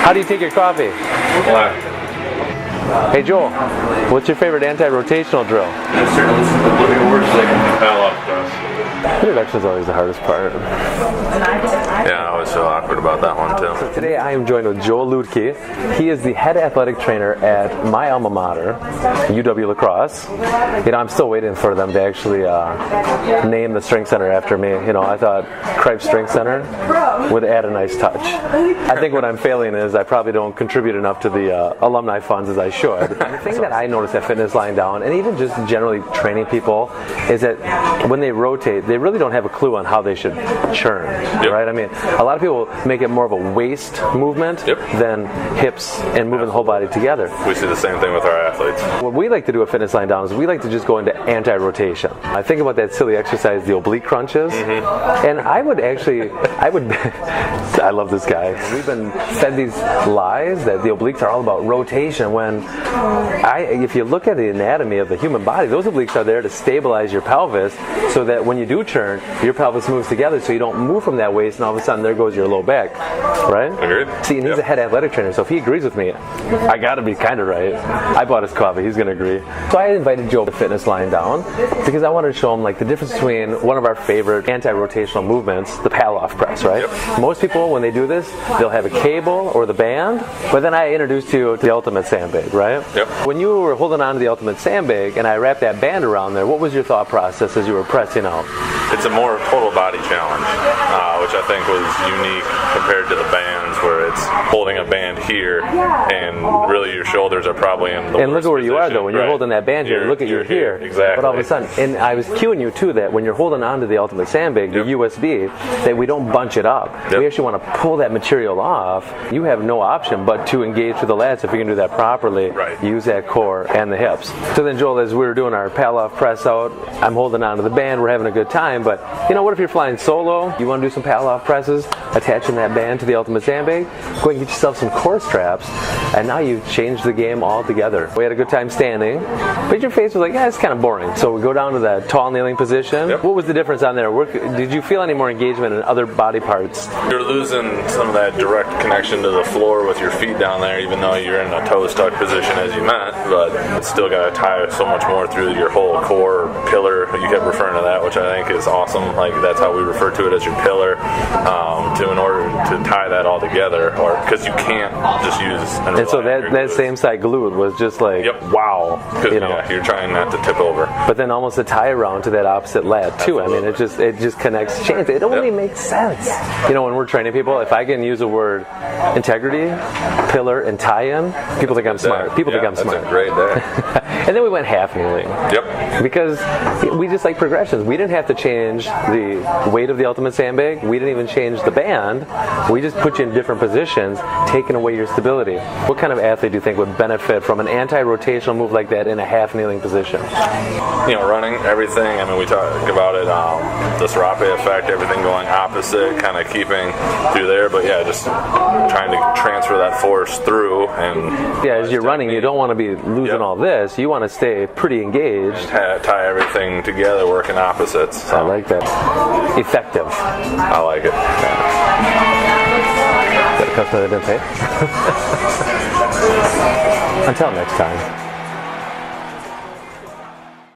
How do you take your coffee? Black. Hey Joel, what's your favorite anti-rotational drill? I started listening to Oblivion Works like Palloff press. Introduction is always the hardest part. Yeah, I always feel awkward about that one too. So today I am joined with Joel Luedtke. He is the head athletic trainer at my alma mater, UW La Crosse. You know, I'm still waiting for them to actually name the strength center after me. You know, I thought Cripes Strength Center would add a nice touch. I think what I'm failing is I probably don't contribute enough to the alumni funds as I should. The thing that I notice at Fitness Lying Down, and even just generally training people, is that when they rotate, they really don't have a clue on how they should churn, right? I mean, a lot of people make it more of a waist movement than hips and moving the whole body together. We see the same thing with our athletes. What we like to do at Fitness Lying Down is we like to just go into anti-rotation. I think about that silly exercise, the oblique crunches, and I love this guy. We've been fed these lies that the obliques are all about rotation when if you look at the anatomy of the human body, those obliques are there to stabilize your pelvis so that when you do churn, your pelvis moves together so you don't move from that waist and all of a sudden there goes your low back, right? Agreed. See, and he's a head athletic trainer, so if he agrees with me, I gotta be kind of right. I bought his coffee, he's gonna agree. So I invited Joe to Fitness Lying Down because I wanted to show him like the difference between one of our favorite anti-rotational movements, the Palloff press, right? Most people, when they do this, they'll have a cable or the band, but then I introduced you to the ultimate sandbag, right? When you were holding on to the ultimate sandbag and I wrapped that band around there, what was your thought process as you were pressing out? It's a more total body challenge, which I think was unique compared to the bands where it's holding a band here and really your shoulders are probably in the And look at where you are position, though, when you're holding that band here, look at you're here. Exactly. But all of a sudden, and I was cueing you too that when you're holding on to the ultimate sandbag, the USB, that we don't bunch it up. We actually want to pull that material off. You have no option but to engage with the lats if you can do that properly. Use that core and the hips. So then Joel, as we were doing our Palloff press out, I'm holding on to the band, we're having a good time, but you know what if you're flying solo, you want to do some Palloff presses, attaching that band to the ultimate sandbag, go and get yourself some core straps, and now you've changed the game altogether. We had a good time standing, but your face was like, yeah, it's kind of boring. So we go down to that tall kneeling position. What was the difference on there? Did you feel any more engagement in other body parts? You're losing some of that direct connection to the floor with your feet down there, even though you're in a toe stuck position as you meant, but it's still got to tie so much more through your whole core pillar. You kept referring to that, which I think is awesome. Like that's how we refer to it, as your pillar, in order to tie that all together, or because you can't just use and so that same side glute was just like wow, you know, you're trying not to tip over, but then almost a tie around to that opposite lat too. I mean, it just connects chains. It only makes sense. You know, when we're training people, if I can use the word integrity, pillar, and tie-in, people think I'm smart. People think I'm smart. That's a great day. And then we went half kneeling. Because we just like progressions. We didn't have to change the weight of the ultimate sandbag. We didn't even change the band. We just put you in different positions, taking away your stability. What kind of athlete do you think would benefit from an anti-rotational move like that in a half kneeling position? You know, running, everything. I mean, we talk about it, the Serape effect, everything going opposite, kind of keeping through there. But yeah, just trying to transfer that force through. And as you're running, you don't want to be losing all this. You want to stay pretty engaged. And tie everything together, working opposites. So. I like that. Effective. I like it. Is that a customer that didn't pay? Until next time.